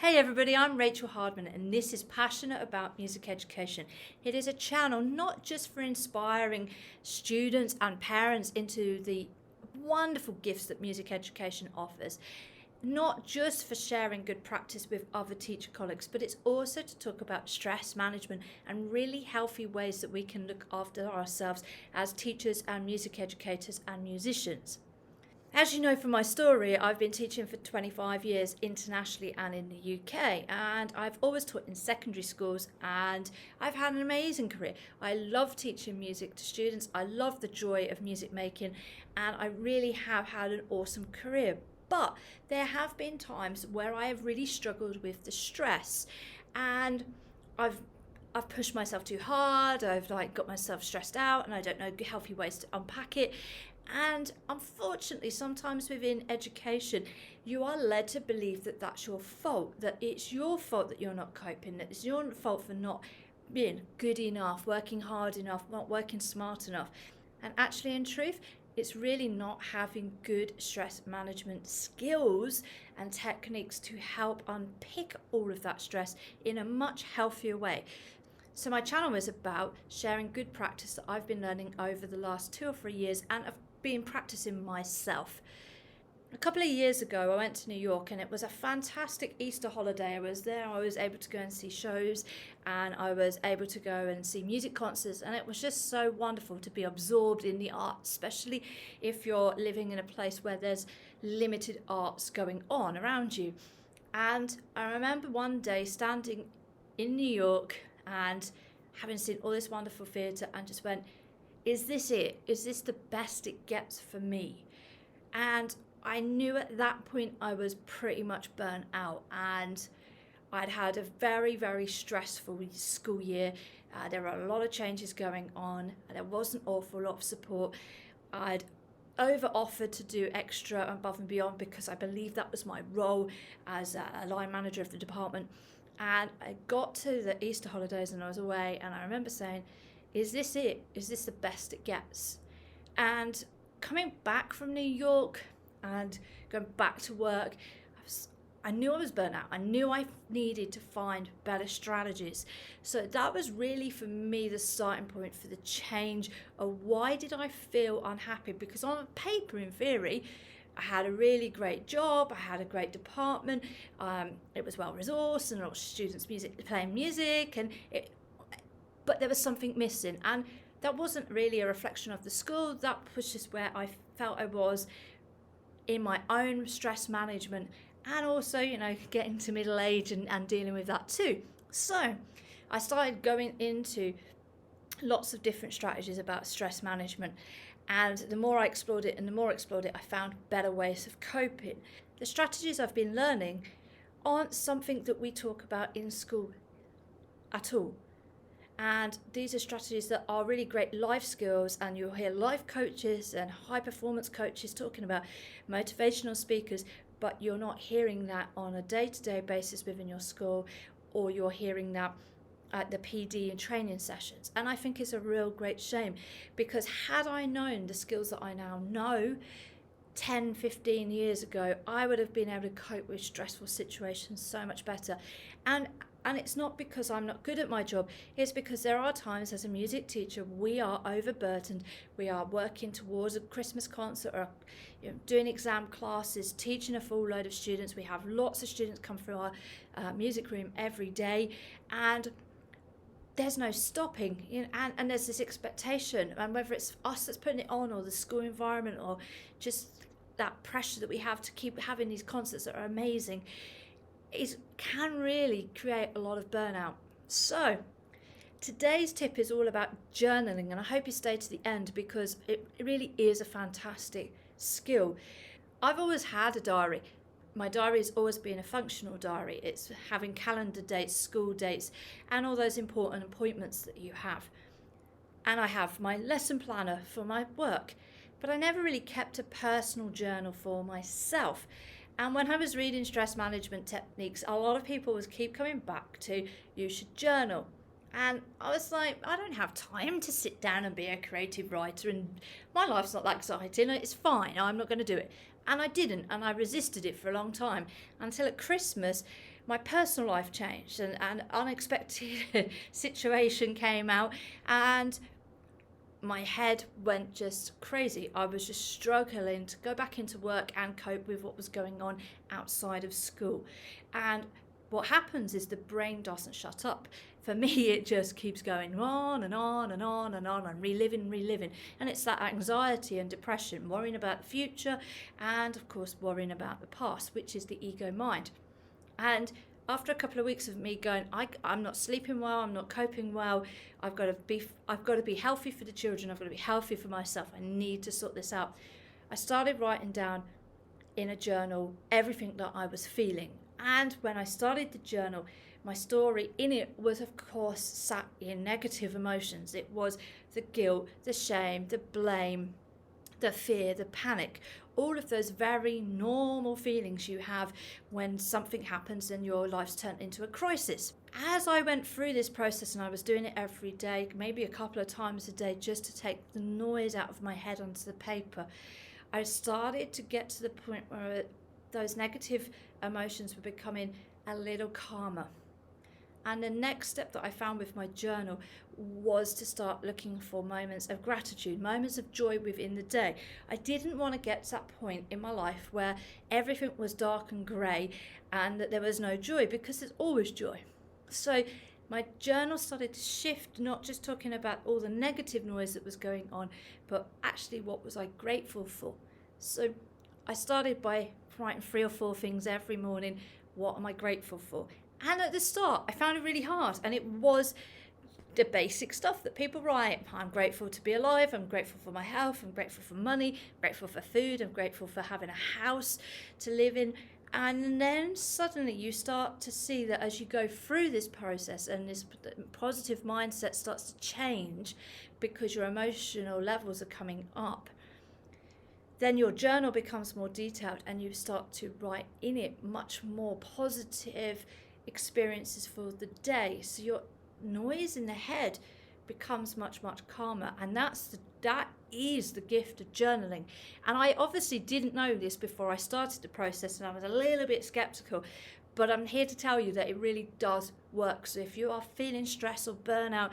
Hey everybody, I'm Rachel Hardman and this is Passionate About Music Education. It is a channel not just for inspiring students and parents into the wonderful gifts that music education offers, not just for sharing good practice with other teacher colleagues, but it's also to talk about stress management and really healthy ways that we can look after ourselves as teachers and music educators and musicians. As you know from my story, I've been teaching for 25 years internationally and in the UK, and I've always taught in secondary schools, and I've had an amazing career. I love teaching music to students, I love the joy of music making, and I really have had an awesome career. But there have been times where I have really struggled with the stress, and I've pushed myself too hard, I've got myself stressed out, and I don't know healthy ways to unpack it. And unfortunately, sometimes within education, you are led to believe that that's your fault, that it's your fault that you're not coping, that it's your fault for not being good enough, working hard enough, not working smart enough. And actually, in truth, it's really not having good stress management skills and techniques to help unpick all of that stress in a much healthier way. So my channel is about sharing good practice that I've been learning over the last 2 or 3 years and have been practicing myself. A couple of years ago, I went to New York and it was a fantastic Easter holiday. I was there, I was able to go and see shows and I was able to go and see music concerts, and it was just so wonderful to be absorbed in the arts, especially if you're living in a place where there's limited arts going on around you. And I remember one day standing in New York and having seen all this wonderful theatre and just went, is this it? Is this the best it gets for me? And I knew at that point I was pretty much burnt out, and I'd had a very, very stressful school year. There were a lot of changes going on. There was an awful lot of support. I'd over offered to do extra above and beyond because I believed that was my role as a line manager of the department. And I got to the Easter holidays and I was away, and I remember saying, is this it? Is this the best it gets? And coming back from New York and going back to work, I knew I was burnt out. I knew I needed to find better strategies. So that was really for me the starting point for the change of why did I feel unhappy? Because on paper, in theory, I had a really great job, I had a great department, it was well resourced and a lot of students playing music, but there was something missing, and that wasn't really a reflection of the school. That was just where I felt I was in my own stress management, and also, getting to middle age and dealing with that too. So I started going into lots of different strategies about stress management, and the more I explored it, I found better ways of coping. The strategies I've been learning aren't something that we talk about in school at all. And these are strategies that are really great life skills, and you'll hear life coaches and high performance coaches talking about, motivational speakers, but you're not hearing that on a day-to-day basis within your school, or you're hearing that at the PD and training sessions. And I think it's a real great shame, because had I known the skills that I now know 10, 15 years ago, I would have been able to cope with stressful situations so much better. And it's not because I'm not good at my job, it's because there are times as a music teacher we are overburdened. We are working towards a Christmas concert, or doing exam classes, teaching a full load of students. We have lots of students come through our music room every day, and there's no stopping, and there's this expectation, and whether it's us that's putting it on, or the school environment, or just that pressure that we have to keep having these concerts that are amazing, it can really create a lot of burnout. So today's tip is all about journaling, and I hope you stay to the end because it really is a fantastic skill. I've always had a diary. My diary has always been a functional diary. It's having calendar dates, school dates, and all those important appointments that you have. And I have my lesson planner for my work, but I never really kept a personal journal for myself. And when I was reading stress management techniques, a lot of people was keep coming back to, you should journal. And I was like, I don't have time to sit down and be a creative writer, and my life's not that exciting. It's fine, I'm not going to do it. And I didn't, and I resisted it for a long time, until at Christmas, my personal life changed, and an unexpected situation came out, and my head went just crazy. I was just struggling to go back into work and cope with what was going on outside of school. And what happens is the brain doesn't shut up. For me, it just keeps going on and on and on and on and reliving. And it's that anxiety and depression, worrying about the future and, of course, worrying about the past, which is the ego mind. And after a couple of weeks of me going, I'm not sleeping well, I'm not coping well, I've got to be healthy for the children, I've got to be healthy for myself, I need to sort this out. I started writing down in a journal everything that I was feeling. And when I started the journal, my story in it was, of course, sat in negative emotions. It was the guilt, the shame, the blame, the fear, the panic, all of those very normal feelings you have when something happens and your life's turned into a crisis. As I went through this process, and I was doing it every day, maybe a couple of times a day, just to take the noise out of my head onto the paper, I started to get to the point where those negative emotions were becoming a little calmer. And the next step that I found with my journal was to start looking for moments of gratitude, moments of joy within the day. I didn't want to get to that point in my life where everything was dark and grey and that there was no joy, because there's always joy. So my journal started to shift, not just talking about all the negative noise that was going on, but actually what was I grateful for. So I started by writing 3 or 4 things every morning. What am I grateful for? And at the start, I found it really hard. And it was the basic stuff that people write. I'm grateful to be alive. I'm grateful for my health. I'm grateful for money. I'm grateful for food. I'm grateful for having a house to live in. And then suddenly you start to see that as you go through this process and this positive mindset starts to change because your emotional levels are coming up, then your journal becomes more detailed and you start to write in it much more positive experiences for the day. So your noise in the head becomes much, much calmer. And that is the gift of journaling. And I obviously didn't know this before I started the process, and I was a little bit skeptical. But I'm here to tell you that it really does work. So if you are feeling stress or burnout,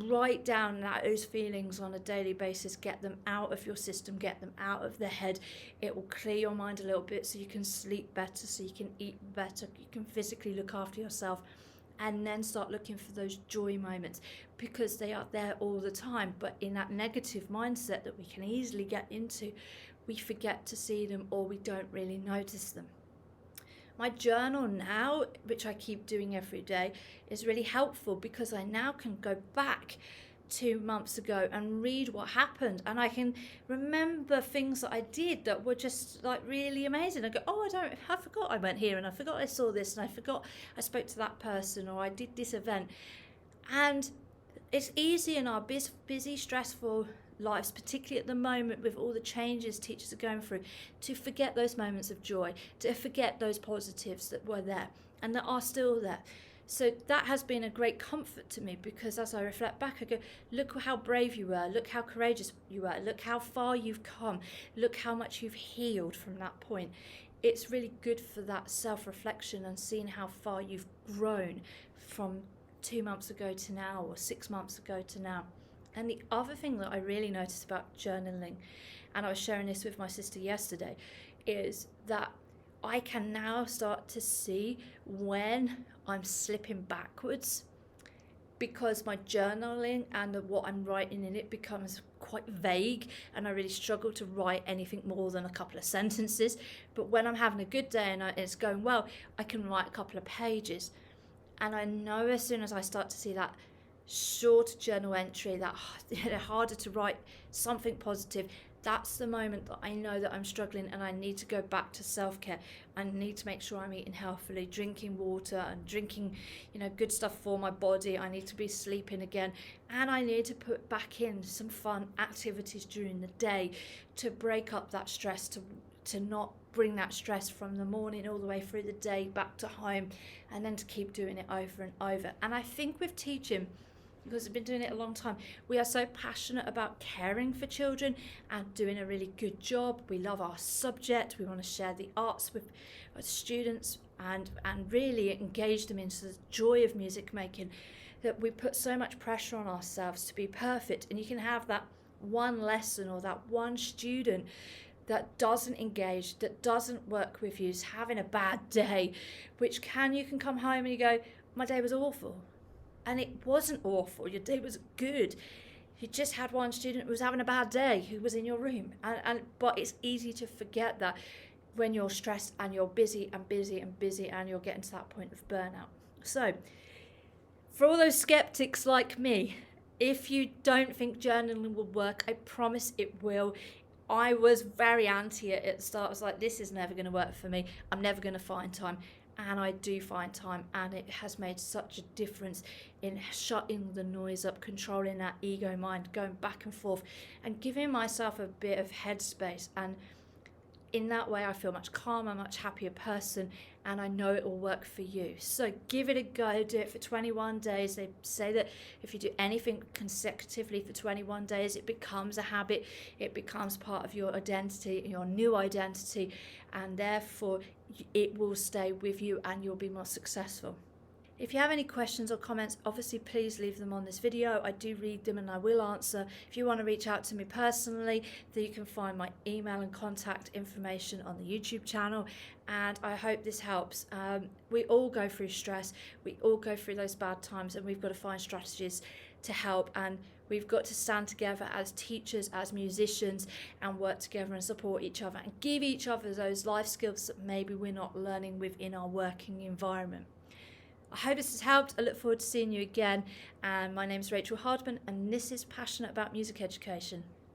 write down those feelings on a daily basis. Get them out of your system. Get them out of the head. It will clear your mind a little bit so you can sleep better, so you can eat better, you can physically look after yourself. And then start looking for those joy moments, because they are there all the time. But in that negative mindset that we can easily get into, we forget to see them or we don't really notice them. My journal now, which I keep doing every day, is really helpful because I now can go back 2 months ago and read what happened, and I can remember things that I did that were just like really amazing. I go, I forgot I went here, and I forgot I saw this, and I forgot I spoke to that person, or I did this event. And it's easy in our busy, stressful lives, particularly at the moment with all the changes teachers are going through, to forget those moments of joy, to forget those positives that were there and that are still there. So that has been a great comfort to me, because as I reflect back, I go, look how brave you were, look how courageous you were, look how far you've come, look how much you've healed from that point. It's really good for that self-reflection and seeing how far you've grown from 2 months ago to now, or 6 months ago to now. And the other thing that I really noticed about journaling, and I was sharing this with my sister yesterday, is that I can now start to see when I'm slipping backwards, because my journaling and what I'm writing in it becomes quite vague, and I really struggle to write anything more than a couple of sentences. But when I'm having a good day and it's going well, I can write a couple of pages. And I know as soon as I start to see that short journal entry, that harder to write something positive, that's the moment that I know that I'm struggling and I need to go back to self-care. I need to make sure I'm eating healthily, drinking water and drinking, good stuff for my body. I need to be sleeping again, and I need to put back in some fun activities during the day to break up that stress, to not bring that stress from the morning all the way through the day back to home, and then to keep doing it over and over. And I think with teaching, because I've been doing it a long time, we are so passionate about caring for children and doing a really good job. We love our subject. We want to share the arts with our students. and really engage them into the joy of music making, that we put so much pressure on ourselves to be perfect. And you can have that one lesson or that one student that doesn't engage, that doesn't work with you, is having a bad day, you can come home and you go, my day was awful. And it wasn't awful, your day was good. You just had one student who was having a bad day who was in your room. But it's easy to forget that when you're stressed and you're busy and busy and busy and you're getting to that point of burnout. So for all those skeptics like me, if you don't think journaling will work, I promise it will. I was very anti it at the start. I was like, this is never going to work for me. I'm never going to find time. And I do find time, and it has made such a difference in shutting the noise up, controlling that ego mind, going back and forth, and giving myself a bit of headspace. And in that way, I feel much calmer, much happier person, and I know it will work for you. So give it a go, do it for 21 days. They say that if you do anything consecutively for 21 days, it becomes a habit, it becomes part of your identity, your new identity, and therefore it will stay with you and you'll be more successful. If you have any questions or comments, obviously please leave them on this video. I do read them and I will answer. If you want to reach out to me personally, then you can find my email and contact information on the YouTube channel. And I hope this helps. We all go through stress, we all go through those bad times, and we've got to find strategies to help. And we've got to stand together as teachers, as musicians, and work together and support each other and give each other those life skills that maybe we're not learning within our working environment. I hope this has helped. I look forward to seeing you again. And my name is Rachel Hardman, and this is Passionate About Music Education.